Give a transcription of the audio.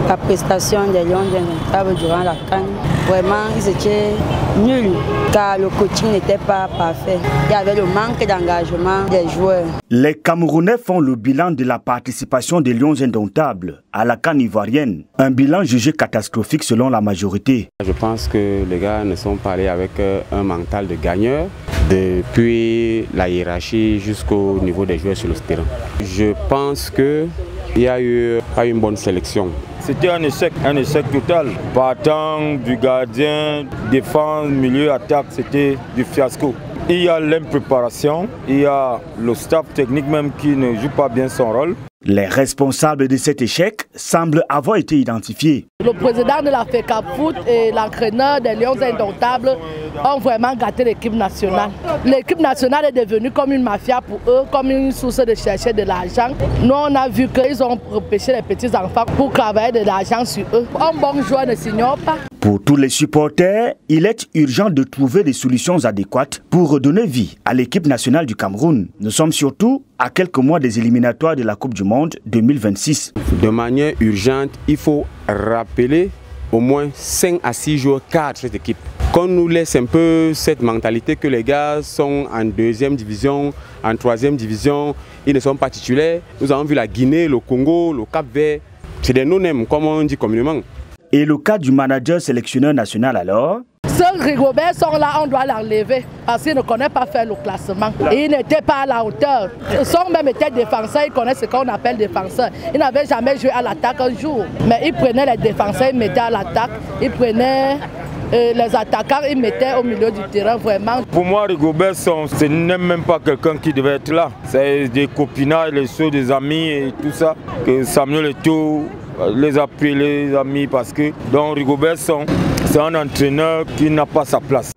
La prestation des Lions indomptables durant la CAN, vraiment, ils étaient nuls car le coaching n'était pas parfait. Il y avait le manque d'engagement des joueurs. Les Camerounais font le bilan de la participation des Lions indomptables à la CAN ivoirienne. Un bilan jugé catastrophique selon la majorité. Je pense que les gars ne sont pas allés avec un mental de gagneur depuis la hiérarchie jusqu'au niveau des joueurs sur le terrain. Je pense qu'il y a eu pas une bonne sélection. C'était un échec total. Partant du gardien, défense, milieu, attaque, c'était du fiasco. Il y a l'impréparation, il y a le staff technique même qui ne joue pas bien son rôle. Les responsables de cet échec semblent avoir été identifiés. Le président de la FECAFOOT et l'entraîneur des Lions indomptables ont vraiment gâté l'équipe nationale. L'équipe nationale est devenue comme une mafia pour eux, comme une source de chercher de l'argent. Nous, on a vu qu'ils ont repêché les petits enfants pour travailler de l'argent sur eux. Un bon joueur ne s'ignore pas. Pour tous les supporters, il est urgent de trouver des solutions adéquates pour redonner vie à l'équipe nationale du Cameroun. Nous sommes surtout à quelques mois des éliminatoires de la Coupe du Monde 2026. De manière urgente, il faut rappeler au moins 5 à 6 joueurs cadres de cette équipe. Qu'on nous laisse un peu cette mentalité que les gars sont en 2e division, en 3e division, ils ne sont pas titulaires. Nous avons vu la Guinée, le Congo, le Cap-Vert. C'est des no-names, comme on dit communément. Et le cas du manager sélectionneur national alors? Ceux Rigobert sont là, on doit l'enlever parce qu'ils ne connaissent pas faire le classement. Ils n'étaient pas à la hauteur. Ils sont même étaient défenseurs, ils connaissent ce qu'on appelle défenseurs. Ils n'avaient jamais joué à l'attaque un jour. Mais ils prenaient les défenseurs, ils mettaient à l'attaque. Ils prenaient les attaquants, ils mettaient au milieu du terrain vraiment. Pour moi, Rigobert, ce n'est même pas quelqu'un qui devait être là. C'est des copinages, les choses des amis et tout ça. Que Samuel Eto'o les appuis, les amis, parce que dans Rigobert, c'est un entraîneur qui n'a pas sa place.